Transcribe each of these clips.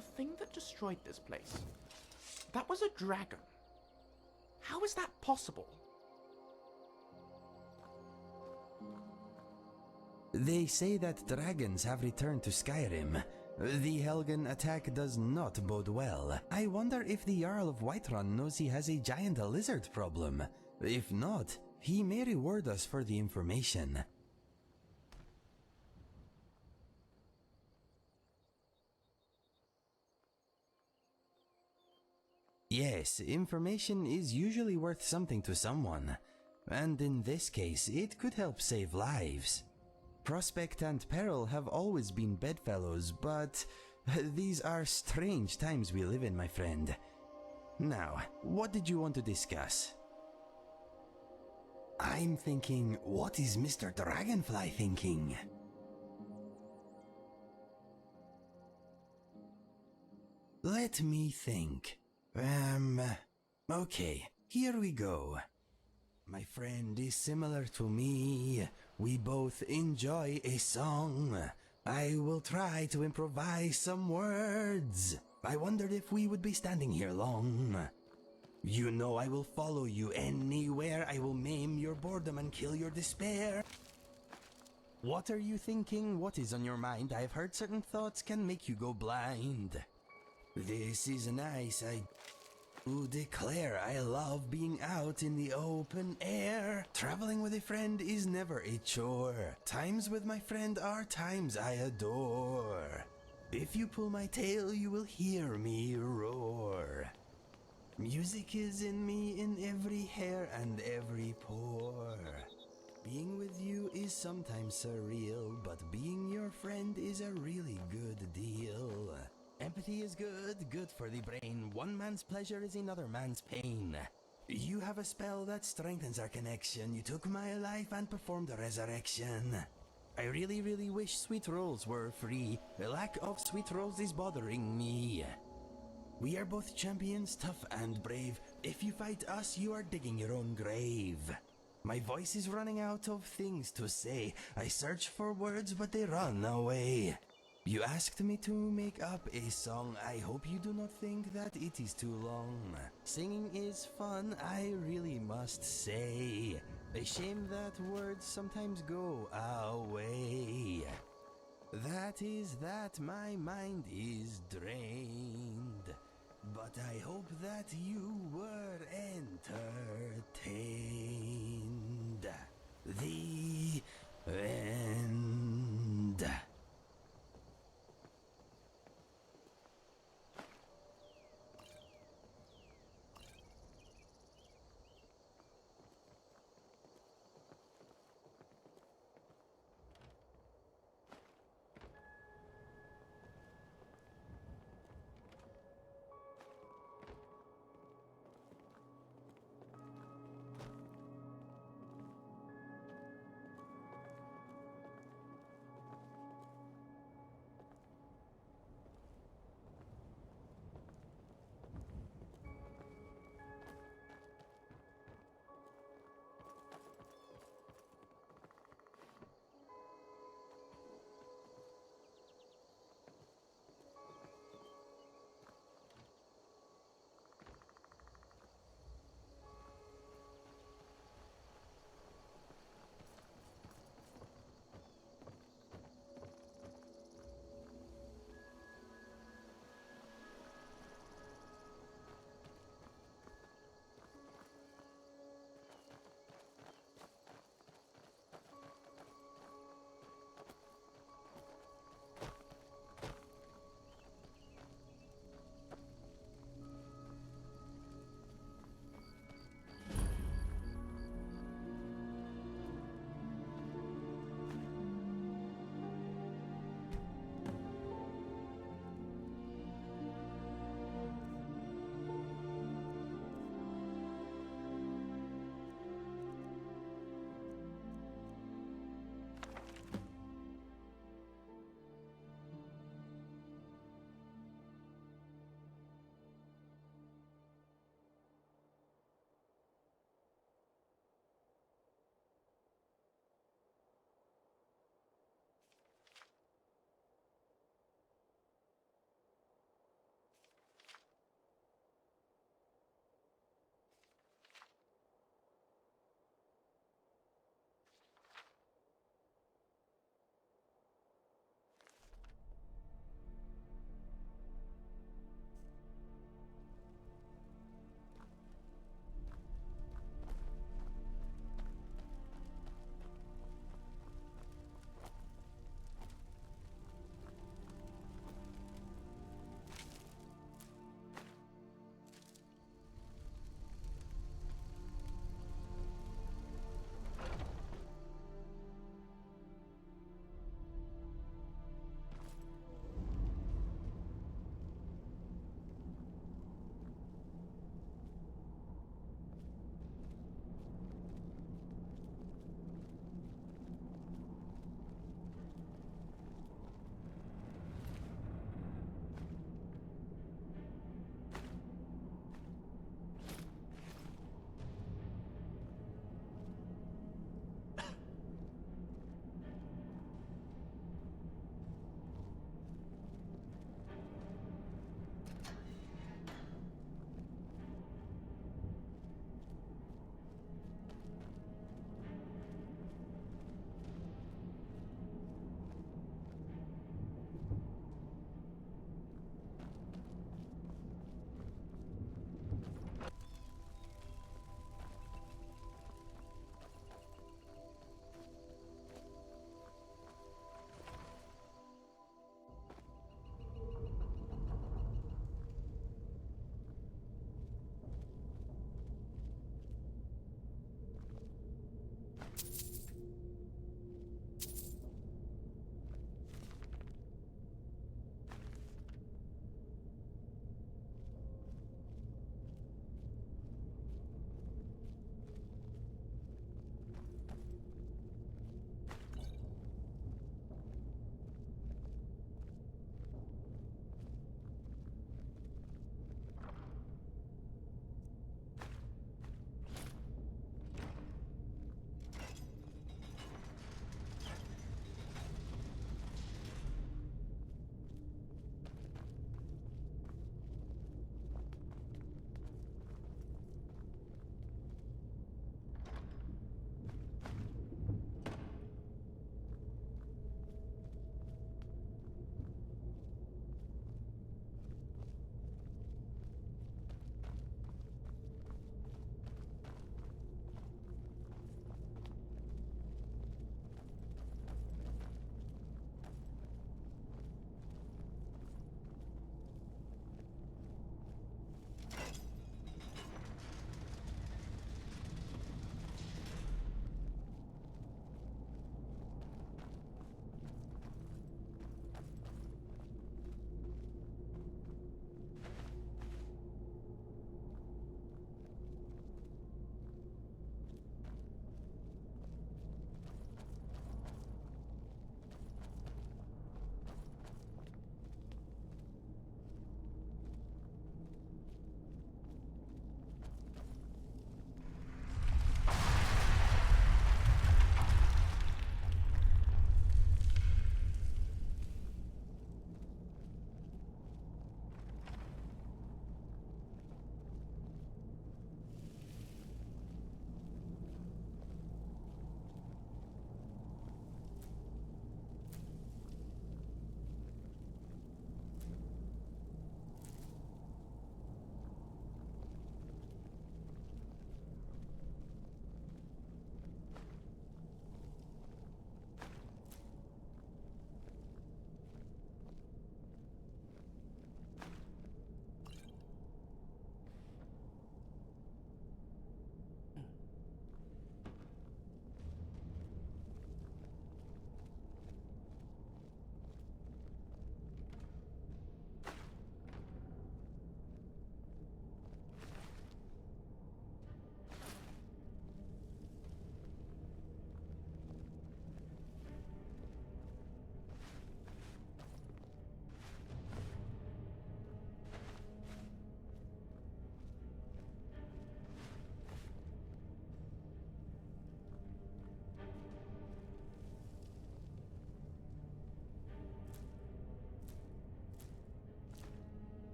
the thing that destroyed this place, that was a dragon. How is that possible? They say that dragons have returned to Skyrim. The Helgen attack does not bode well. I wonder if the Jarl of Whiterun knows he has a giant lizard problem. If not, he may reward us for the information. Yes, information is usually worth something to someone. And in this case, it could help save lives. Prospect and peril have always been bedfellows, but these are strange times we live in, my friend. Now, what did you want to discuss? I'm thinking, what is Mr. Dragonfly thinking? Let me think. Okay, here we go. My friend is similar to me. We both enjoy a song. I will try to improvise some words. I wondered if we would be standing here long. You know I will follow you anywhere. I will maim your boredom and kill your despair. What are you thinking? What is on your mind? I've heard certain thoughts can make you go blind. This is nice. I declare I love being out in the open air. Traveling with a friend is never a chore. Times with my friend are times I adore. If you pull my tail, you will hear me roar. Music is in me, in every hair and every pore. Being with you is sometimes surreal, but being your friend is a really good deal. Empathy is good, good for the brain. One man's pleasure is another man's pain. You have a spell that strengthens our connection. You took my life and performed a resurrection. I really, really wish sweet rolls were free. The lack of sweet rolls is bothering me. We are both champions, tough and brave. If you fight us, you are digging your own grave. My voice is running out of things to say. I search for words, but they run away. You asked me to make up a song. I hope you do not think that it is too long. Singing is fun, I really must say. A shame that words sometimes go away. That is that my mind is drained. But I hope that you were entertained. The end.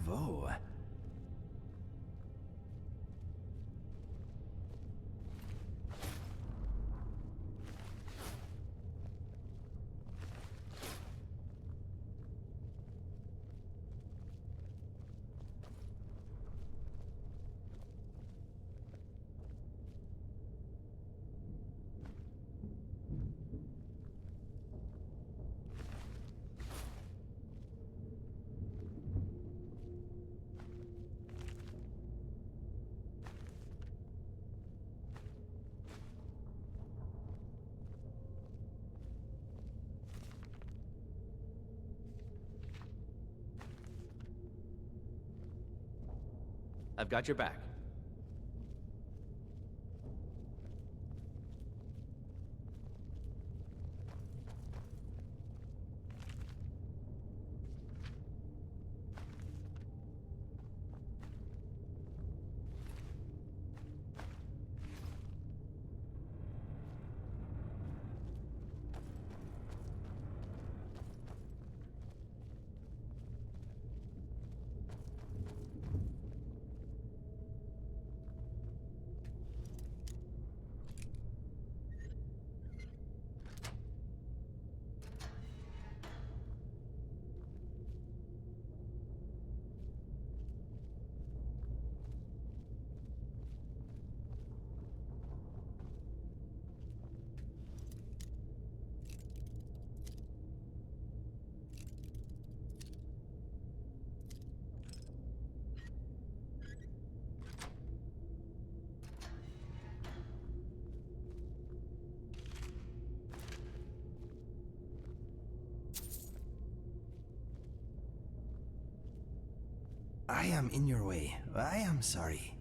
Bravo! I've got your back. I am in your way. I am sorry.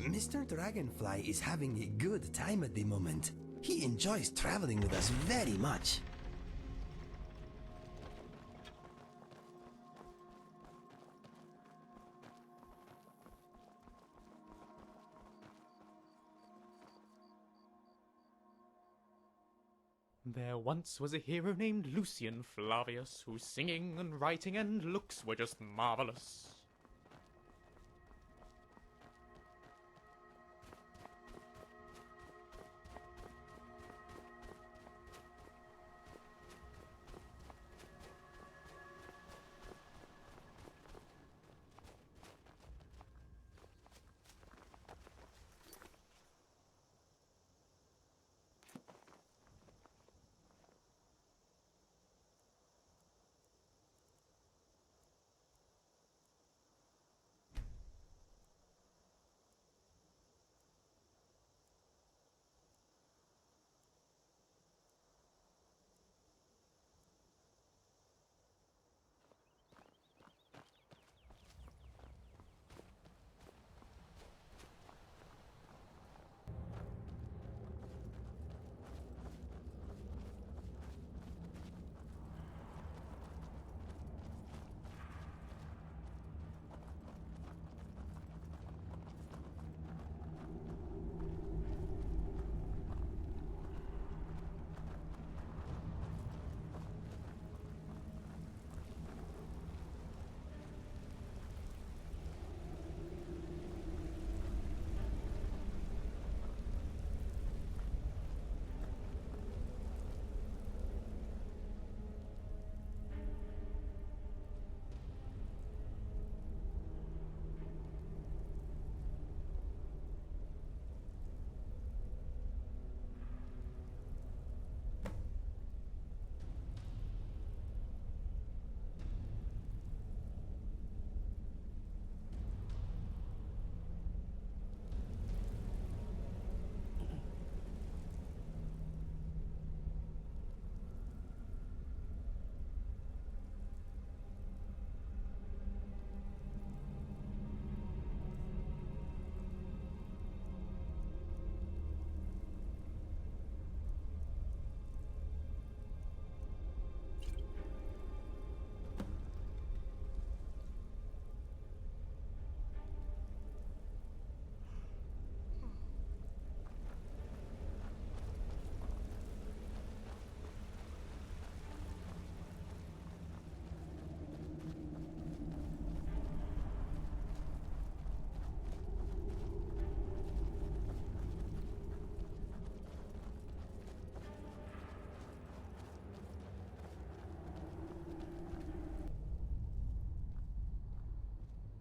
Mr. Dragonfly is having a good time at the moment. He enjoys traveling with us very much. There once was a hero named Lucien Flavius, whose singing and writing and looks were just marvelous.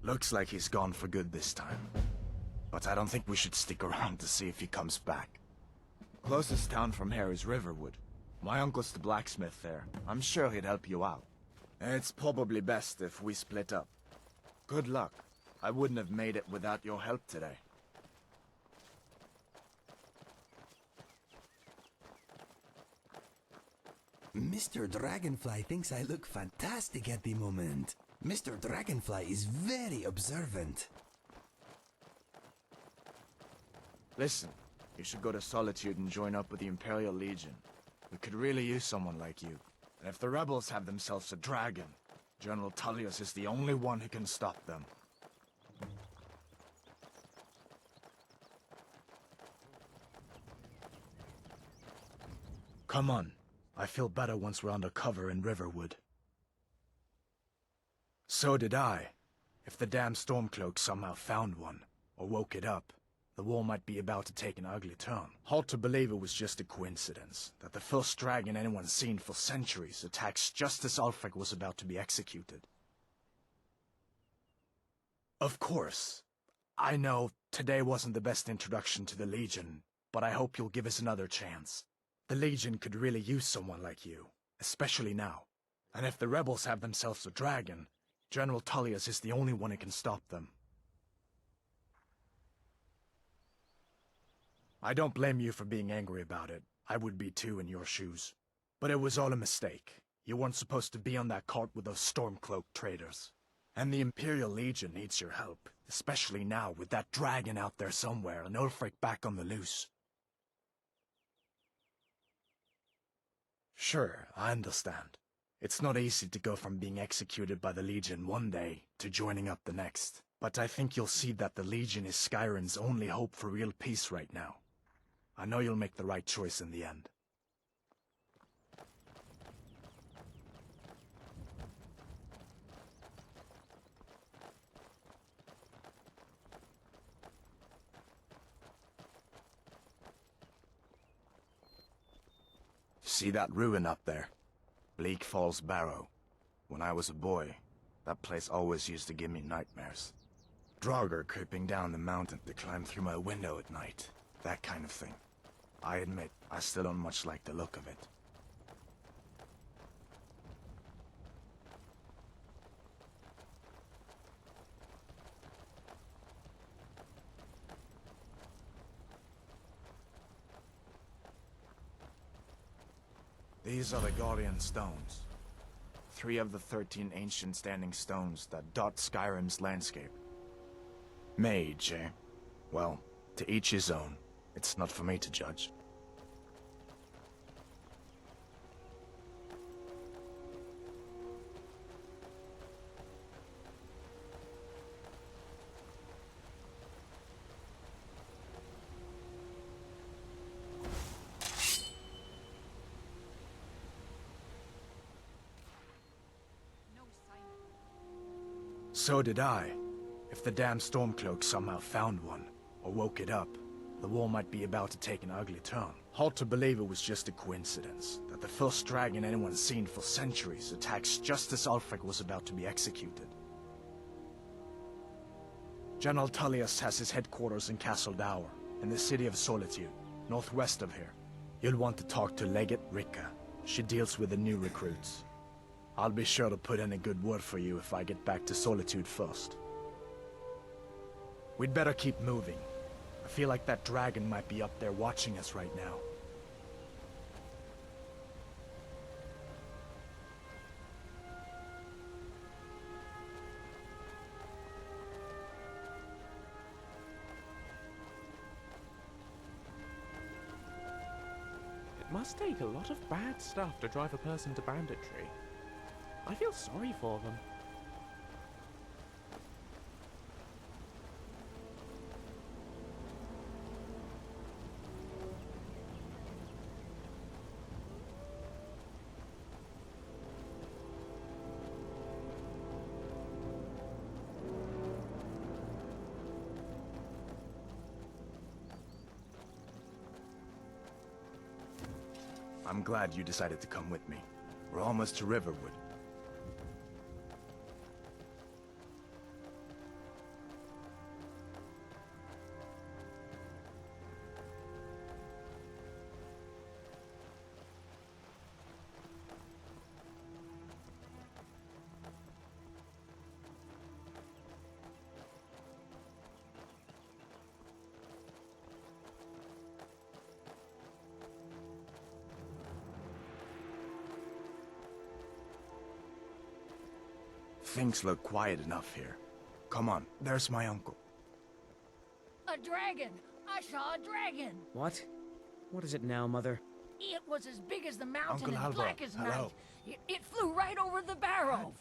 Looks like he's gone for good this time. But I don't think we should stick around to see if he comes back. Closest town from here is Riverwood. My uncle's the blacksmith there. I'm sure he'd help you out. It's probably best if we split up. Good luck. I wouldn't have made it without your help today. Mr. Dragonfly thinks I look fantastic at the moment. Mr. Dragonfly is very observant. Listen, you should go to Solitude and join up with the Imperial Legion. We could really use someone like you. And if the rebels have themselves a dragon, General Tullius is the only one who can stop them. Come on. I feel better once we're under cover in Riverwood. So did I. If the damn Stormcloak somehow found one, or woke it up, the war might be about to take an ugly turn. Hard to believe it was just a coincidence, that the first dragon anyone's seen for centuries attacks just as Ulfric was about to be executed. Of course. I know today wasn't the best introduction to the Legion, but I hope you'll give us another chance. The Legion could really use someone like you, especially now. And if the rebels have themselves a dragon, General Tullius is the only one who can stop them. I don't blame you for being angry about it. I would be too in your shoes. But it was all a mistake. You weren't supposed to be on that cart with those Stormcloak traitors. And the Imperial Legion needs your help, especially now with that dragon out there somewhere and Ulfric back on the loose. Sure, I understand. It's not easy to go from being executed by the Legion one day to joining up the next. But I think you'll see that the Legion is Skyrim's only hope for real peace right now. I know you'll make the right choice in the end. See that ruin up there? Bleak Falls Barrow. When I was a boy, that place always used to give me nightmares. Draugr creeping down the mountain to climb through my window at night. That kind of thing. I admit, I still don't much like the look of it. These are the Guardian Stones. 3 of the 13 ancient standing stones that dot Skyrim's landscape. Mage, eh? Well, to each his own. It's not for me to judge. So did I. If the damn Stormcloak somehow found one, or woke it up, the war might be about to take an ugly turn. Hard to believe it was just a coincidence, that the first dragon anyone's seen for centuries attacks just as Ulfric was about to be executed. General Tullius has his headquarters in Castle Dower, in the city of Solitude, northwest of here. You'll want to talk to Legate Ricka. She deals with the new recruits. I'll be sure to put in a good word for you if I get back to Solitude first. We'd better keep moving. I feel like that dragon might be up there watching us right now. It must take a lot of bad stuff to drive a person to banditry. I feel sorry for them. I'm glad you decided to come with me. We're almost to Riverwood. Things look quiet enough here. Come on, there's my uncle. A dragon! I saw a dragon! What? What is it now, Mother? It was as big as the mountain Uncle and Alvor, black as night. hello. It flew right over the barrow.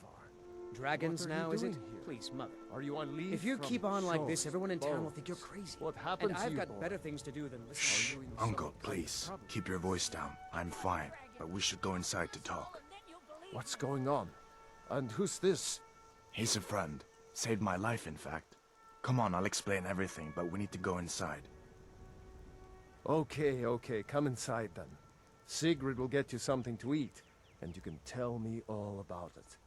Dragons What are now, you is it? doing here? Please, Mother. Are you on leave? If you from keep on like shows, this, everyone in town will think you're boats? crazy. What happened And to I've you, got boy? better things to do than listen. Shh, Are you in Uncle, some kind of please. trouble? Keep your voice down. I'm fine, but we should go inside to talk. What's going on? And who's this? He's a friend. Saved my life, in fact. Come on, I'll explain everything, but we need to go inside. Okay, come inside then. Sigrid will get you something to eat, and you can tell me all about it.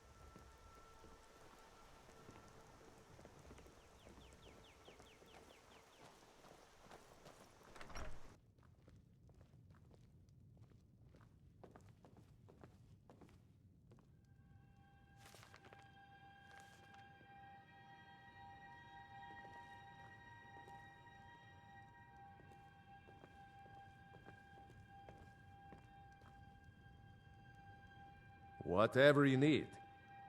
Whatever you need.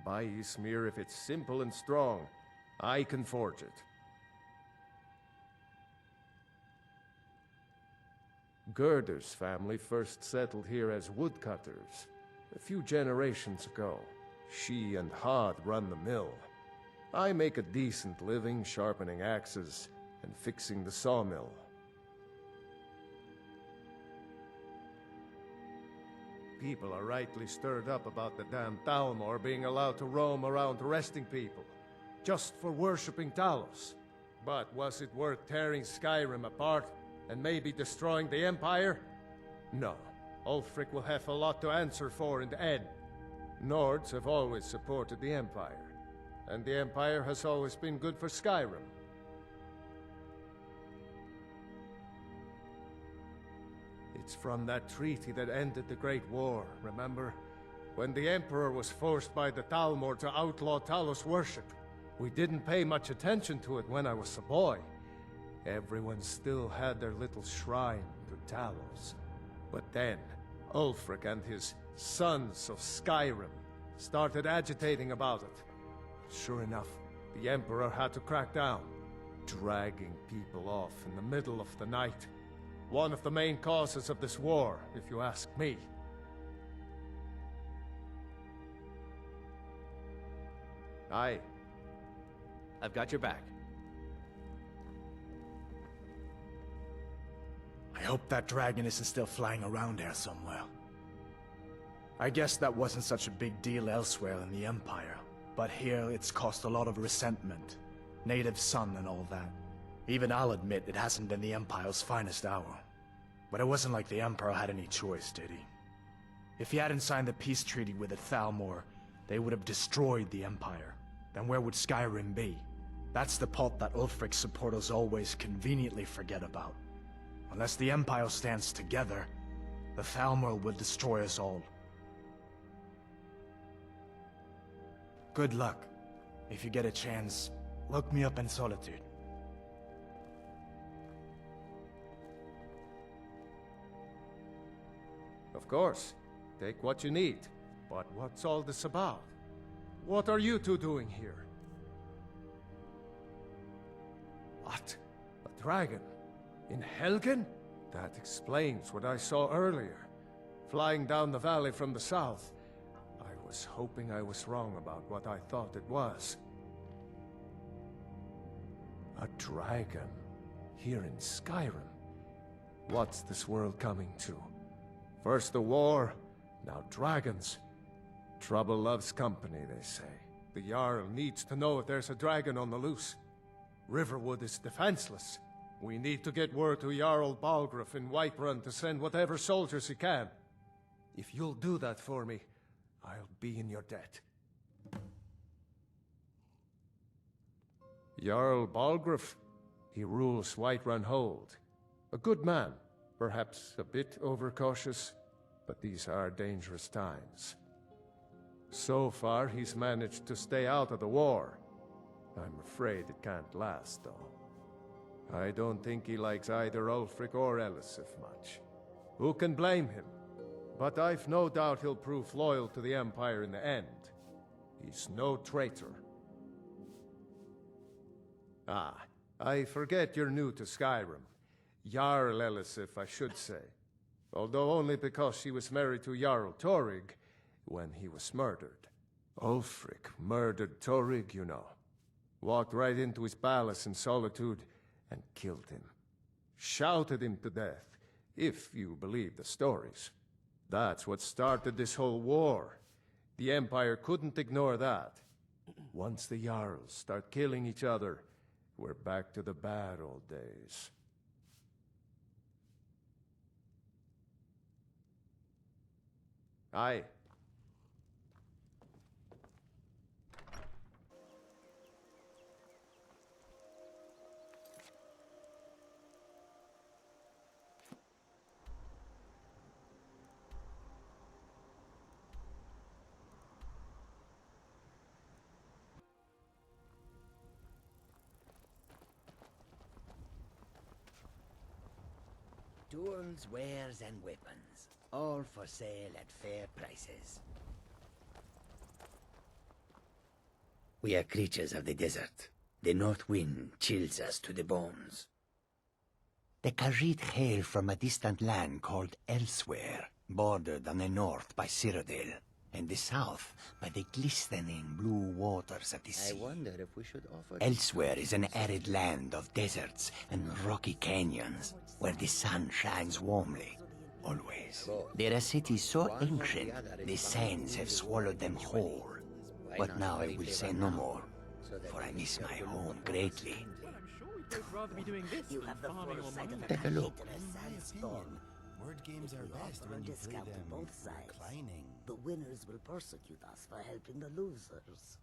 Buy you smear if it's simple and strong. I can forge it. Gerder's family first settled here as woodcutters a few generations ago. She and Had run the mill. I make a decent living sharpening axes and fixing the sawmill. People are rightly stirred up about the damn Thalmor being allowed to roam around arresting people, just for worshipping Talos. But was it worth tearing Skyrim apart and maybe destroying the Empire? No. Ulfric will have a lot to answer for in the end. Nords have always supported the Empire, and the Empire has always been good for Skyrim. It's from that treaty that ended the Great War, remember? When the Emperor was forced by the Thalmor to outlaw Talos worship. We didn't pay much attention to it when I was a boy. Everyone still had their little shrine to Talos. But then, Ulfric and his Sons of Skyrim started agitating about it. Sure enough, the Emperor had to crack down, dragging people off in the middle of the night. One of the main causes of this war, if you ask me. Aye. I've got your back. I hope that dragon isn't still flying around there somewhere. I guess that wasn't such a big deal elsewhere in the Empire, but here it's caused a lot of resentment. Native son and all that. Even I'll admit it hasn't been the Empire's finest hour. But it wasn't like the Emperor had any choice, did he? If he hadn't signed the peace treaty with the Thalmor, they would have destroyed the Empire. Then where would Skyrim be? That's the part that Ulfric's supporters always conveniently forget about. Unless the Empire stands together, the Thalmor will destroy us all. Good luck. If you get a chance, look me up in Solitude. Of course. Take what you need. But what's all this about? What are you two doing here? What? A dragon? In Helgen? That explains what I saw earlier. Flying down the valley from the south. I was hoping I was wrong about what I thought it was. A dragon? Here in Skyrim? What's this world coming to? First the war, now dragons. Trouble loves company, they say. The Jarl needs to know if there's a dragon on the loose. Riverwood is defenseless. We need to get word to Jarl Balgruuf in Whiterun to send whatever soldiers he can. If you'll do that for me, I'll be in your debt. Jarl Balgruuf, he rules Whiterun Hold. A good man, perhaps a bit overcautious, but these are dangerous times. So far, he's managed to stay out of the war. I'm afraid it can't last, though. I don't think he likes either Ulfric or Elisif much. Who can blame him? But I've no doubt he'll prove loyal to the Empire in the end. He's no traitor. Ah, I forget you're new to Skyrim. Jarl Elisif, I should say. Although only because she was married to Jarl Torygg when he was murdered. Ulfric murdered Torygg, you know. Walked right into his palace in Solitude and killed him. Shouted him to death, if you believe the stories. That's what started this whole war. The Empire couldn't ignore that. Once the Jarls start killing each other, we're back to the bad old days. Aye. Tools, wares, and weapons, all for sale at fair prices. We are creatures of the desert. The north wind chills us to the bones. The Khajiit hail from a distant land called Elsewhere, bordered on the north by Cyrodiil, and the south by the glistening blue waters of the sea. I wonder if we should offer... Elsewhere is an arid land of deserts and rocky canyons, where the sun shines warmly, always. There are cities so ancient, the sands have swallowed them whole. But now I will say no more, for I miss my home greatly. Well, I'm sure we'd both rather be doing this You than have the farming all foresight of money. a Take a look. sandstorm. Word games are best when you play them both sides. reclining. The winners will persecute us for helping the losers.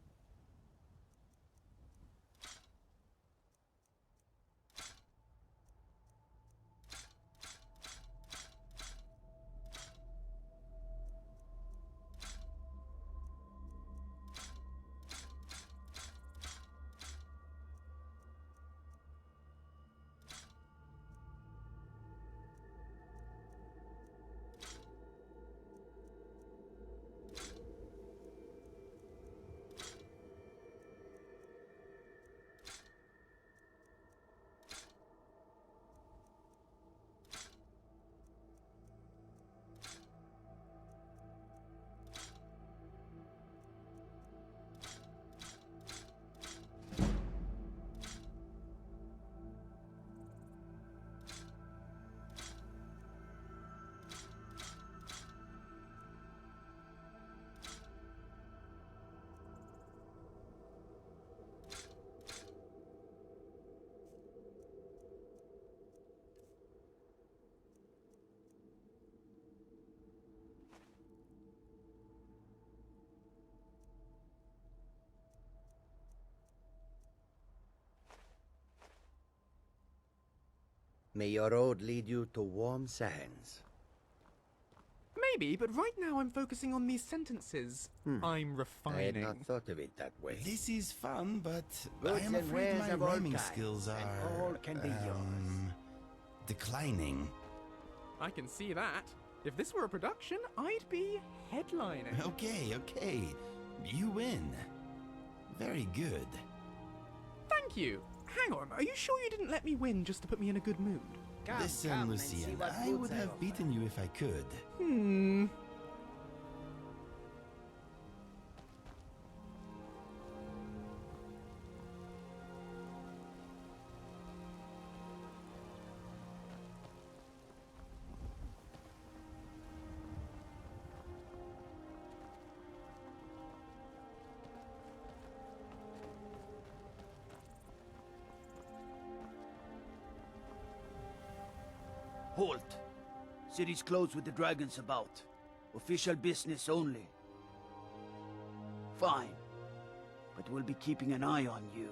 May your road lead you to warm sands. Maybe, but right now I'm focusing on these sentences. I'm I had refining. not thought of it that way. This is fun, but I Goods am and afraid wares my of all rhyming kinds, skills and are all can be yours. declining. I can see that. If this were a production, I'd be headlining. Okay. You win. Very good. Thank you. Hang on, are you sure you didn't let me win just to put me in a good mood? Listen, Lucien, I would have beaten you if I could. Halt! City's closed with the dragons about. Official business only. Fine. But we'll be keeping an eye on you.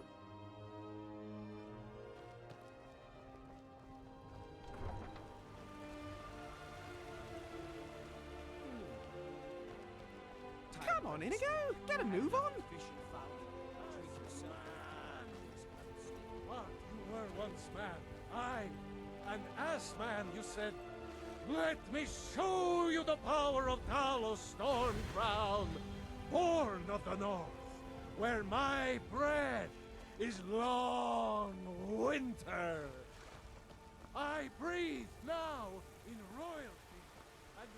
Come on, Inigo, get a move on. What? You were once man. Aye. And as man, you said, "Let me show you the power of Talos Stormcrown, born of the north, where my bread is long winter. I breathe now in royalty and